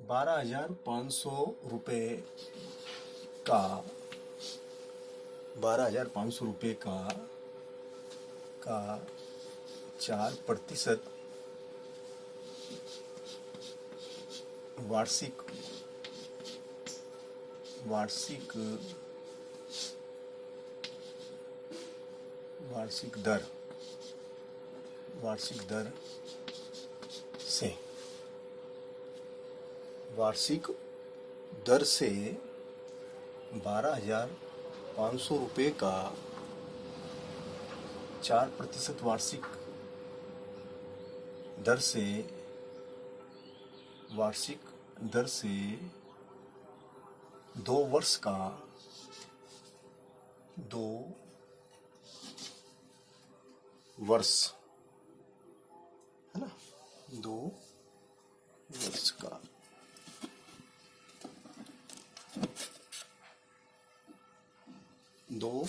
12,500 रुपये का 12,500 रुपये का 4% वार्षिक वार्षिक वार्षिक दर से वार्षिक दर से 12,500 रुपये का 4% वार्षिक दर से 2 वर्ष का 2 वर्ष है ना, 2 वर्ष का 2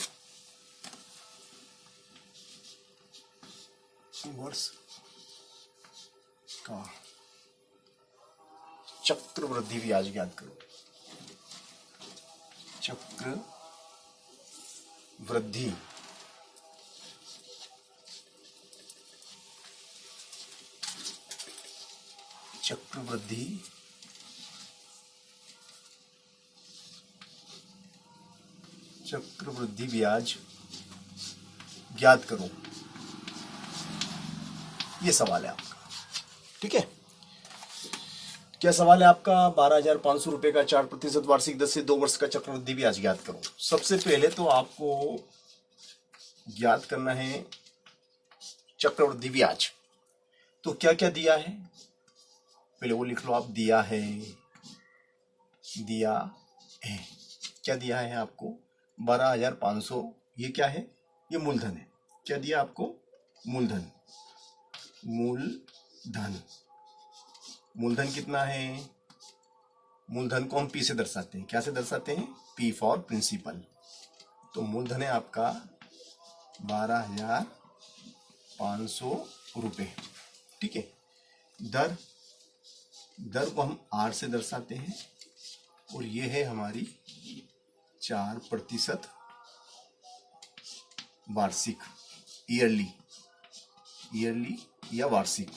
वर्ष का चक्रवृद्धि ब्याज ज्ञात करो। चक्रवृद्धि ब्याज ज्ञात करो, ये सवाल है आपका। ठीक है, क्या सवाल है आपका? 12,500 रुपये का 4% वार्षिक दर से 2 वर्ष का चक्रवृद्धि ब्याज ज्ञात करो। सबसे पहले तो आपको ज्ञात करना है चक्रवृद्धि ब्याज। तो क्या क्या दिया है पहले वो लिख लो आप। दिया है क्या दिया है आपको? 12,500। ये क्या है? ये मूलधन है। क्या दिया आपको? मूलधन कितना है? मूलधन को हम पी से दर्शाते हैं। क्या से दर्शाते हैं? P for principal. तो मूलधन है आपका 12,500 रुपये। ठीक है, दर को हम आर से दर्शाते हैं और ये है हमारी 4% वार्षिक, ईयरली या वार्षिक।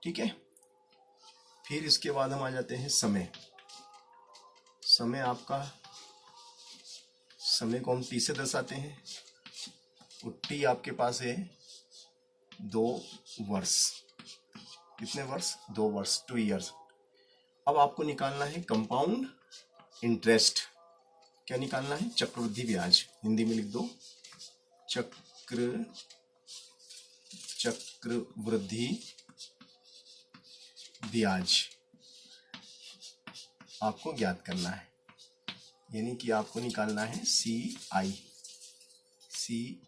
ठीक है, फिर इसके बाद हम आ जाते हैं समय को हम टी से दर्शाते हैं और टी आपके पास है 2 वर्ष। कितने वर्ष? 2 वर्ष, 2 ईयर्स। अब आपको निकालना है कंपाउंड इंटरेस्ट। क्या निकालना है? चक्रवृद्धि ब्याज। हिंदी में लिख दो चक्रवृद्धि ब्याज आपको ज्ञात करना है, यानी कि आपको निकालना है सी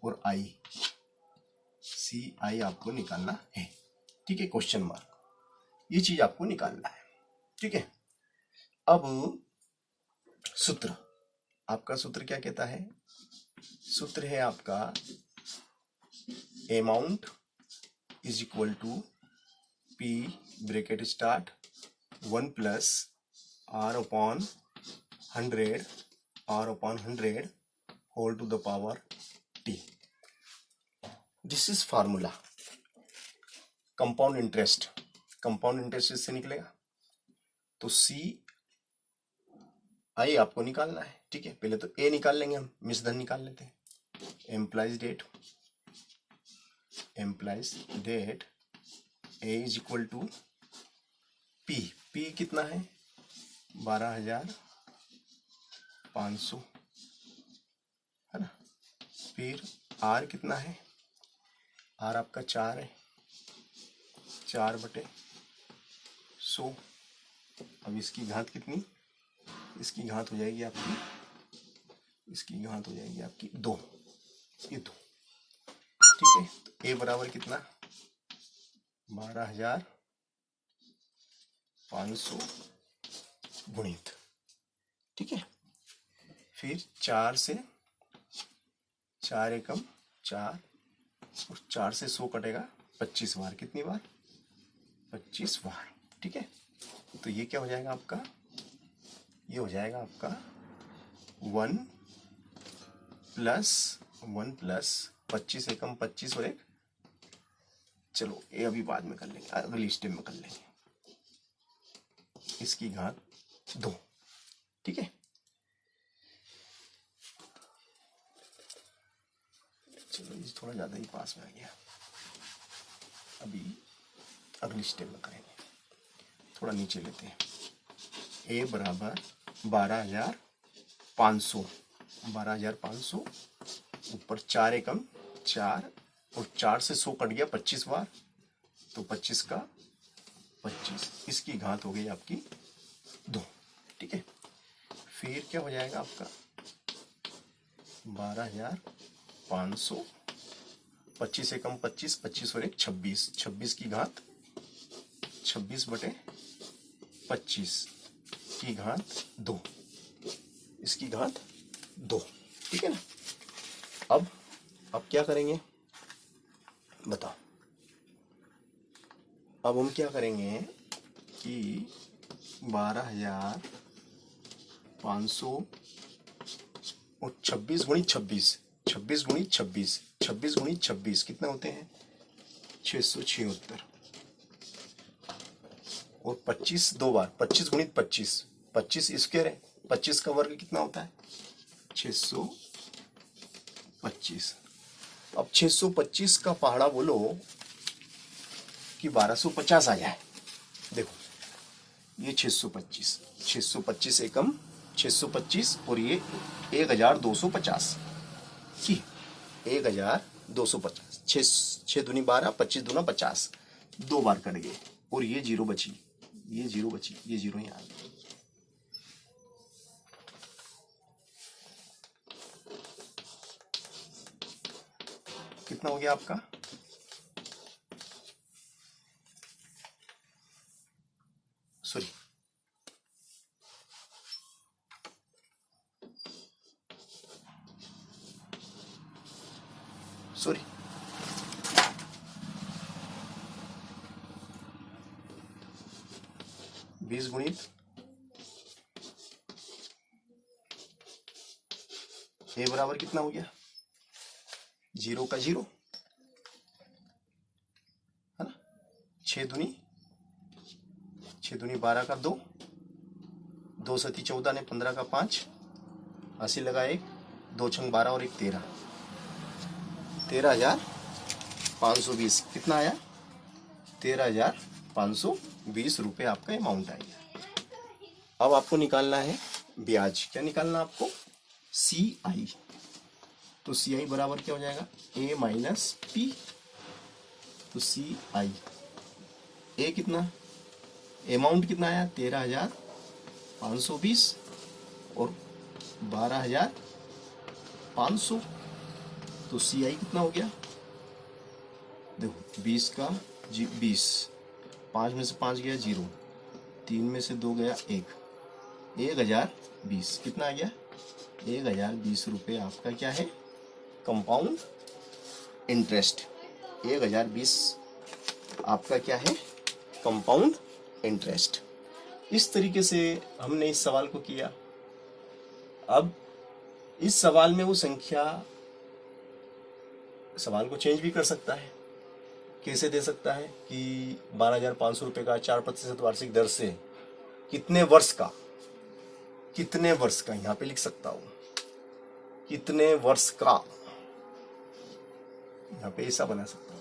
और आई आपको निकालना है। ठीक है, क्वेश्चन मार्क, ये चीज आपको निकालना है। ठीक है, अब सूत्र, आपका सूत्र क्या कहता है? सूत्र है आपका amount is equal to P bracket start 1 plus r upon 100 whole to the power t। This is formula. Compound interest इससे निकलेगा। तो सी आई आपको निकालना है। ठीक है, पहले तो ए निकाल लेंगे हम, मिश्रधन निकाल लेते हैं। Implies that A is equal to P कितना है? 12,500 है ना। फिर आर कितना है? आर आपका 4 है, 4/100। अब इसकी घात कितनी? इसकी घात हो जाएगी आपकी 2। ये 2। ठीक है, तो ए बराबर कितना? 12,500 गुणित। ठीक है, फिर 4 से 4 एकम 4 और 4 से 100 कटेगा 25 बार। कितनी बार? 25 बार। ठीक है, तो ये क्या हो जाएगा आपका, ये हो जाएगा आपका 1 प्लस 25 एकम 25 और एक, चलो ये अभी बाद में कर लेंगे, अगली स्टेप में कर लेंगे, इसकी घात 2। ठीक है, चलो ये थोड़ा ज़्यादा ही पास में आ गया, अभी अगली स्टेप में करेंगे, थोड़ा नीचे लेते हैं। ए बराबर 12,500, 12,500 ऊपर 4 एकम 4 और 4 से 100 कट गया 25 बार, तो 25 का 25, इसकी घात हो गई आपकी 2। ठीक है, फिर क्या हो जाएगा आपका 12,500, 25 एकम 25, 25 और एक 26, 26 की घात 26/25 की घात 2, इसकी घात 2। ठीक है ना, अब क्या करेंगे बताओ, अब हम क्या करेंगे कि 12,500 और 26 गुणित 26, 26 गुणित 26, 26 गुणित 26 कितना होते हैं 676, और 25 दो बार, 25 गुणित 25, 25 स्क्वायर है, 25 का वर्ग कितना होता है 625। अब 625 का पहाड़ा बोलो कि 1250 आ जाए। देखो ये 625, 625 एकम 625 और ये 1250 की 1250, 6 दूनी 12, 25 दूना 50, 2 बार कट गए और ये जीरो बची, ये जीरो बची, ये जीरो यहाँ आ गई। कितना हो गया आपका, सॉरी सॉरी 20 गुणित ए बराबर कितना हो गया, 0 का 0 है ना, 6 दूनी 12 का 2, 2 सती 14 ने 15 का 5, 80 लगा 1, 2 छंग 12 और 1 13, 13,520 कितना आया 13,520 रुपये आपका अमाउंट आएगा। अब आपको निकालना है ब्याज, क्या निकालना आपको CI, तो CI बराबर क्या हो जाएगा A माइनस P, तो CI A कितना, अमाउंट कितना आया 13,520 और 12,500, तो CI कितना हो गया, देखो 20 का 20, 5 में से 5 गया 0, 3 में से 2 गया 1, 1,020 कितना आ गया 1,020 रुपये आपका क्या है कंपाउंड इंटरेस्ट, 1,020 आपका क्या है कंपाउंड इंटरेस्ट। इस तरीके से हमने इस सवाल को किया। अब इस सवाल में वो संख्या सवाल को चेंज भी कर सकता है, कैसे दे सकता है कि 12,500 रुपये का 4% वार्षिक दर से कितने वर्ष का यहाँ पे लिख सकता हूं, कितने वर्ष का, यहाँ पे ऐसा बना सकता हूं,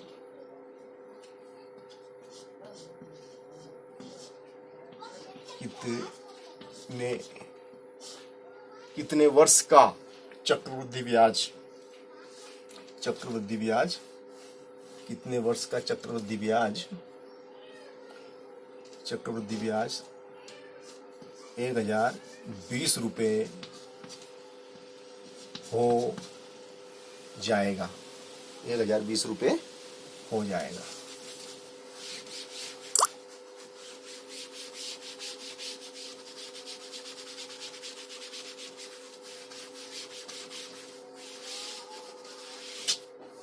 कितने वर्ष का चक्रवृद्धि ब्याज, कितने वर्ष का चक्रवृद्धि ब्याज 1,020 रुपये हो जाएगा, 1,020 रुपये हो जाएगा।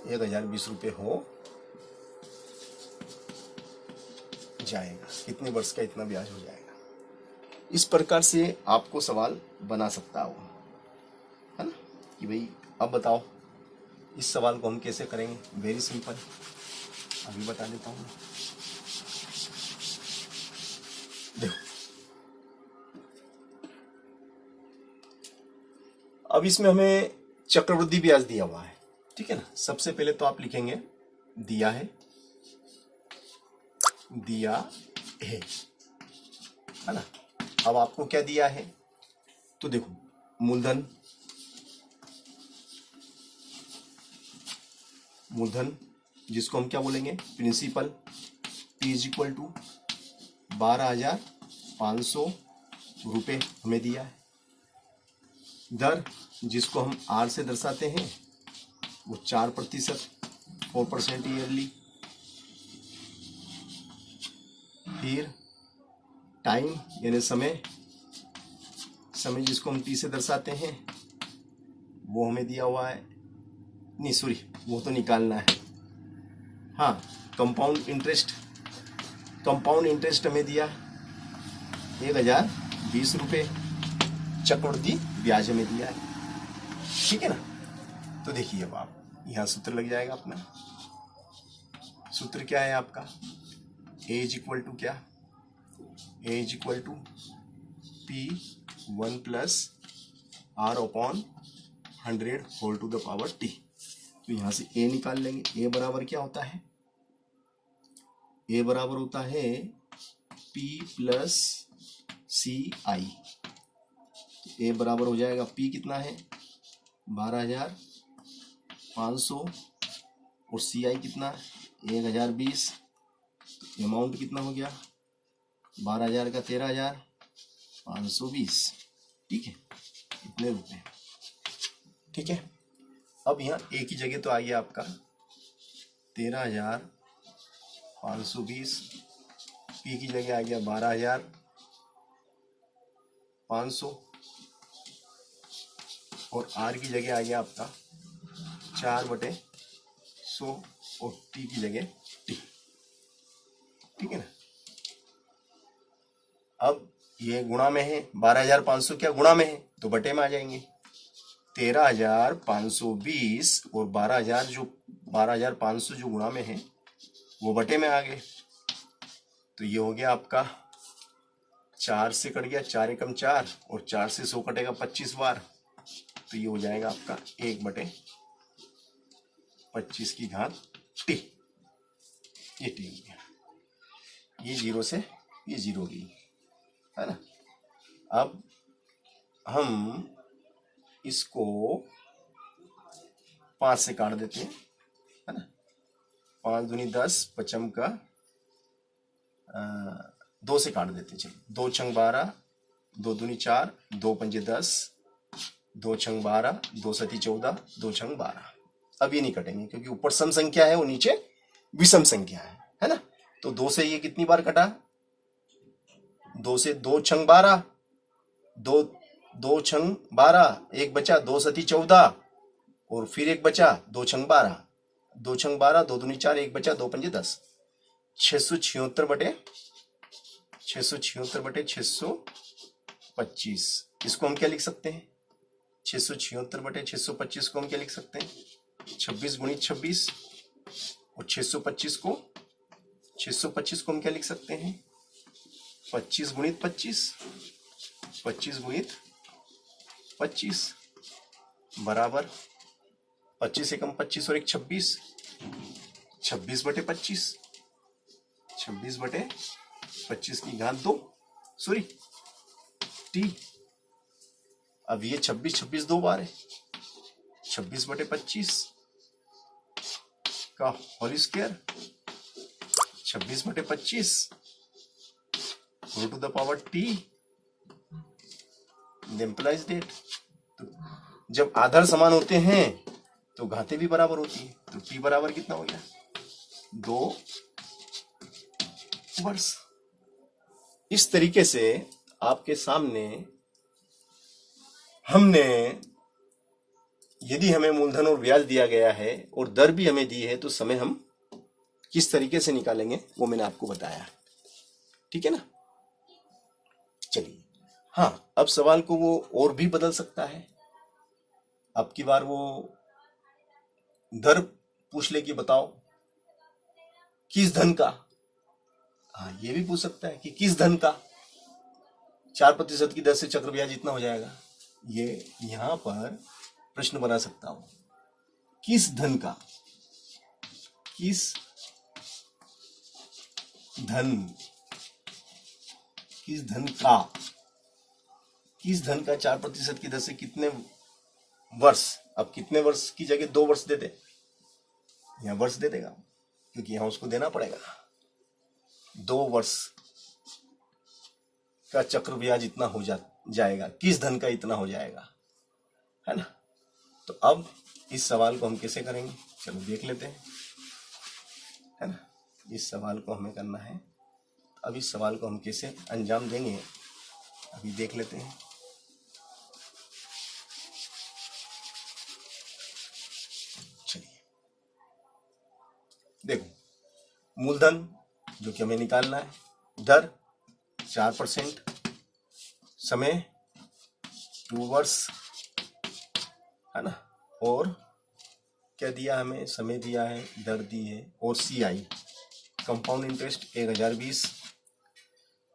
₹1,020 हो जाएगा, कितने वर्ष का इतना ब्याज हो जाएगा। इस प्रकार से आपको सवाल बना सकता हो, है ना, कि भाई अब बताओ इस सवाल को हम कैसे करेंगे। वेरी सिंपल, अभी बता देता हूँ। देखो, अब इसमें हमें चक्रवृद्धि ब्याज दिया हुआ है, ठीक है ना। सबसे पहले तो आप लिखेंगे दिया है, दिया है ना। अब आपको क्या दिया है, तो देखो मूलधन, मूलधन जिसको हम क्या बोलेंगे, principal, P is equal to 12,500 रुपये हमें दिया है। दर जिसको हम R से दर्शाते हैं वो 4%, 4% ईयरली। फिर टाइम यानी समय, समय जिसको हम T से दर्शाते हैं वो हमें दिया हुआ है, नहीं सॉरी वो तो निकालना है। हाँ, कंपाउंड इंटरेस्ट, कंपाउंड इंटरेस्ट हमें दिया 1,020 रुपये, चक्रवृद्धि ब्याज हमें दिया है, ठीक है ना। तो देखिए अब आप यहाँ सूत्र लग जाएगा अपना। सूत्र क्या है आपका, ए इज इक्वल टू क्या, A is equal to P1 plus R upon 100 whole to the power T। तो यहाँ से ए निकाल लेंगे। ए बराबर क्या होता है, ए बराबर होता है P प्लस CI। ए बराबर हो जाएगा P कितना है 12,500 और CI कितना 1,020। अमाउंट कितना हो गया 12,000 का 13,520, ठीक है, इतने रुपए, ठीक है। अब यहाँ एक ही जगह तो आ गया आपका 13,520, P की जगह आ गया 12,500 और R की जगह आ गया आपका 4/100 और T की जगह T, ठीक है ना। अब ये गुणा में है, 12,500 क्या गुणा में है तो बटे में आ जाएंगे। 13,520 और 12,500 जो गुणा में है वो बटे में आ गए। तो ये हो गया आपका 4 से कट गया, 4 एकम 4 और 4 से 100 कटेगा 25 बार। तो ये हो जाएगा आपका 1/25 की घात T। ये T हो गया, ये 0 से ये 0 गई, है ना। अब हम इसको 5 से काट देते हैं, है ना। 5 दूनी 10, 5 का 2 से काट देते हैं। चलिए 2 छंग 12, 2 दूनी 4, 2 पंजे 10, 2 छंग 12, 2 सती 14, 2 छंग 12। अब ये नहीं कटेंगे क्योंकि ऊपर सम संख्या है और नीचे विषम संख्या है ना। तो 2 से ये कितनी बार कटा, 2 से 2 छंग 12, 2 छंग 12, एक बचा 2 सती 14 और फिर एक बचा 2 छंग 12, 2 छंग 12, 2 दूनी 4, एक बचा 2 पंजे 10, 676/625। इसको हम क्या लिख सकते हैं, 676/625 को हम क्या लिख सकते हैं, 26 गुणित 26 और 625 को हम क्या लिख सकते हैं, 25 गुणित 25, 25 गुणित 25 बराबर 25 एकम 25 और एक 26, 26/25, 26/25 की घात 2 सॉरी T। अब ये 26 दो बार है, 26/25 का whole square, 26/25 go to the power T implies that. तो जब आधार समान होते हैं तो घातें भी बराबर होती है। तो T बराबर कितना हो गया 2 वर्ष। इस तरीके से आपके सामने हमने, यदि हमें मूलधन और ब्याज दिया गया है और दर भी हमें दी है तो समय हम किस तरीके से निकालेंगे वो मैंने आपको बताया, ठीक है ना। चलिए हाँ, अब सवाल को वो और भी बदल सकता है। अब की बार वो दर पूछ ले कि बताओ किस धन का। हाँ, ये भी पूछ सकता है कि किस धन का 4% की दर से चक्रव्याज जितना हो जाएगा। ये यहां पर प्रश्न बना सकता हूं, किस धन का, किस धन, किस धन का, किस धन का 4% की दर से कितने वर्ष। अब कितने वर्ष की जगह 2 वर्ष दे दे, यहां वर्ष दे देगा क्योंकि यहां उसको देना पड़ेगा। 2 वर्ष का चक्रव्याज इतना हो जाएगा, किस धन का इतना हो जाएगा, है ना। तो अब इस सवाल को हम कैसे करेंगे, चलो देख लेते हैं, है ना। इस सवाल को हमें करना है, अब इस सवाल को हम कैसे अंजाम देंगे अभी देख लेते हैं। चलिए देखो, मूलधन जो कि हमें निकालना है, दर 4%, समय 2 वर्ष, है ना, और क्या दिया हमें, समय दिया है, दर दी है, और CI कंपाउंड इंटरेस्ट 1020।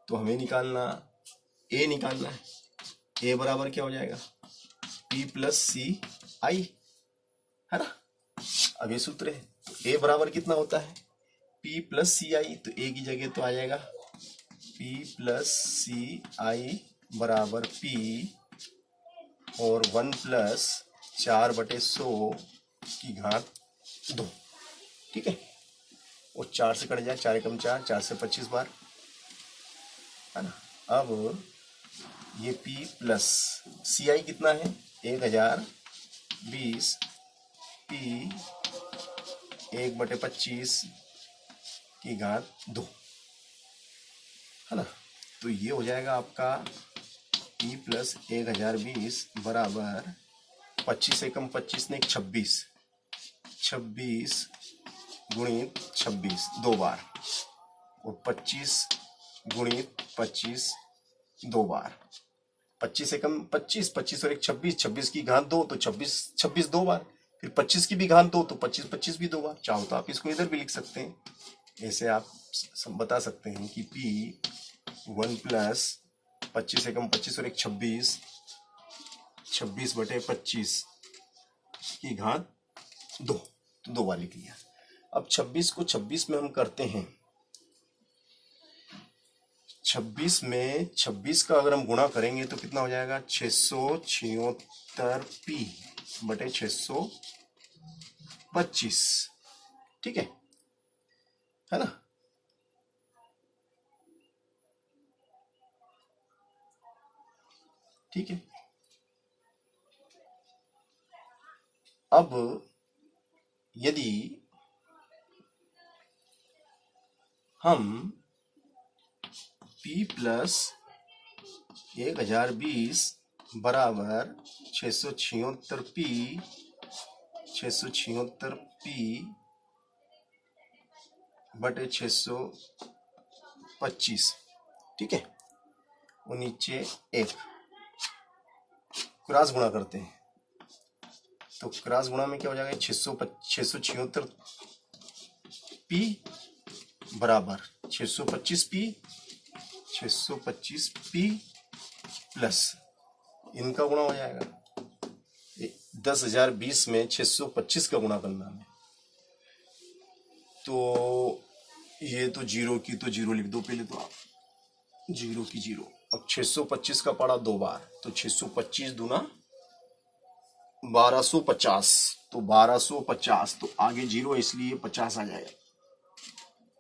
तो हमें निकालना A निकालना है। A बराबर क्या हो जाएगा, P प्लस CI, है ना। अब ये सूत्र है, तो A बराबर कितना होता है, P प्लस CI, तो A की जगह तो आ जाएगा P प्लस CI बराबर P और 1 प्लस 4/100 की घात 2, ठीक है। और 4 से कट जाए, 4 एकम 4, 4 से 25 बार, है ना। अब ये P प्लस CI कितना है, 1020 P 1/25 की घात 2, है ना। तो ये हो जाएगा आपका P प्लस 1020 बराबर 25 एकम 25 ने 26, 26 गुणित 26 2 बार, और 25 गुणित 25 2 बार, 25 एकम 25, 25 और 1 26, 26 की घात 2 तो 26, 26 2 बार, फिर 25 की भी घात 2 तो 25, 25 भी 2 बार। चाहो तो आप इसको इधर भी लिख सकते हैं, ऐसे आप बता सकते हैं कि P 1 प्लस 25 एकम 25 और 1 26, 26/25 की घात 2, तो 2 बार लिख लिया। अब 26 को 26 में हम करते हैं, 26 में 26 का अगर हम गुणा करेंगे तो कितना हो जाएगा, 676p/625, ठीक है ना। ठीक है, अब यदि हम P प्लस 1020 बराबर 676p 676p/625, ठीक है, और नीचे 1 क्रॉस गुणा करते हैं, तो क्रॉस गुणा में क्या हो जाएगा, 676p बराबर 625p प्लस इनका गुणा हो जाएगा 10,020 में 625 का गुणा करना है, तो ये तो जीरो की तो जीरो लिख दो पहले, तो आप जीरो की जीरो। अब 625 का पड़ा 2 बार, तो 625 दूना 1250, तो 1250, तो आगे जीरो इसलिए 50 आ जाएगा,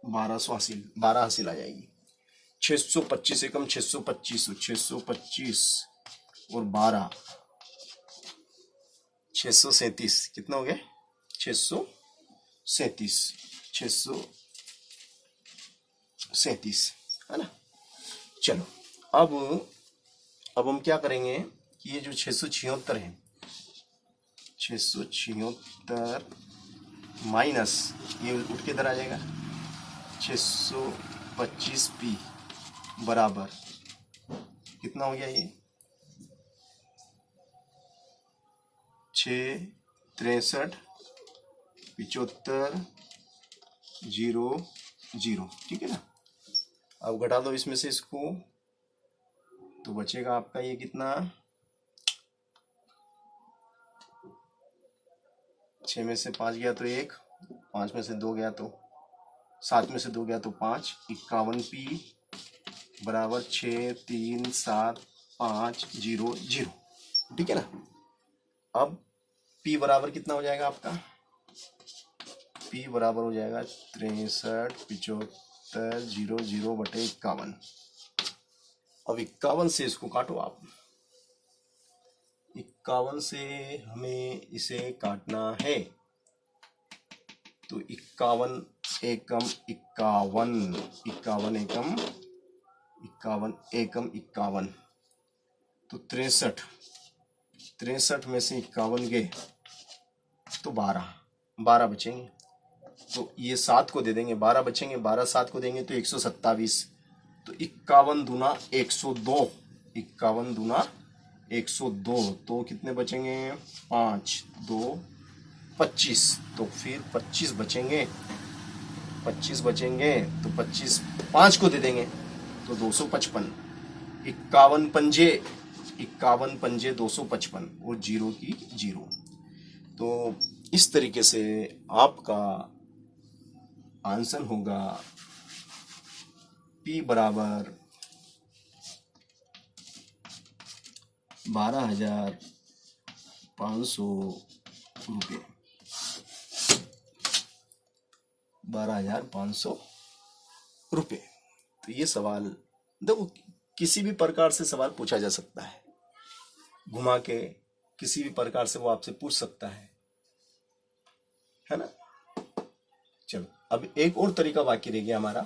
12 हासिल आ जाएगी। 625 एकम 625, 625 और 12 637, कितना हो गया, 637, है ना। चलो अब हम क्या करेंगे कि ये जो 676 है, 676 माइनस ये उठ के इधर आ जाएगा, 625p बराबर कितना हो गया ये 6 63 75 0 0, ठीक है ना। अब घटा दो इसमें से इसको, तो बचेगा आपका ये कितना 6 में से 5 गया तो 1, 5 में से 2 गया तो 7 में से 2 गया तो 5, 51p बराबर 6 3 7 5 0 0, ठीक है ना। अब p बराबर कितना हो जाएगा आपका, p बराबर हो जाएगा 63 75 0 0 बटे 51। अब 51 से इसको काटो आप, 51 से हमें इसे काटना है, तो 51 एकम 51, 51 एकम 51 एकम 51, तो 63, 63 में से 51 गए तो 12 बचेंगे, तो ये 7 को दे देंगे, 12 बचेंगे, 12 7 को देंगे तो 127, तो 51 दूना 102, 51 दूना 102, तो कितने बचेंगे 5 2 25, तो फिर 25 बचेंगे, 25 बचेंगे तो 25 5 को दे देंगे तो 255, 51 पंजे 255 और 0 की 0। तो इस तरीके से आपका आंसर होगा P बराबर 12,500 रुपये, 12,500 रुपये। तो ये सवाल देखो, किसी भी प्रकार से सवाल पूछा जा सकता है, घुमा के किसी भी प्रकार से वो आपसे पूछ सकता है ना। चलो अब एक और तरीका बाकी रह गया हमारा,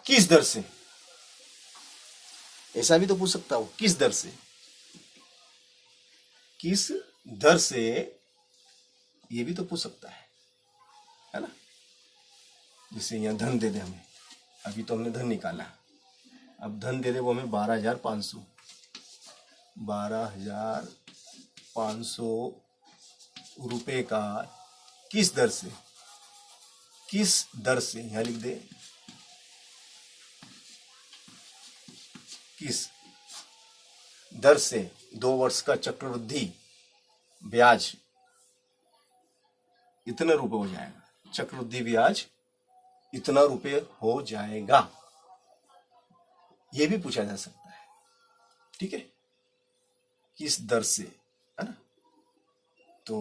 किस दर से, ऐसा भी तो पूछ सकता हो, किस दर से, किस दर से, ये भी तो पूछ सकता है ना। जैसे यहाँ धन दे दे हमें, अभी तो हमने धन निकाला, अब धन दे दे वो हमें 12,500, 12,500 रुपए का किस दर से, किस दर से, यहां लिख दे, किस दर से 2 वर्ष का चक्रवृद्धि ब्याज इतने रुपए हो जाएगा, चक्रवृद्धि ब्याज इतना रुपए हो जाएगा, ये भी पूछा जा सकता है, ठीक है, किस दर से, है ना। तो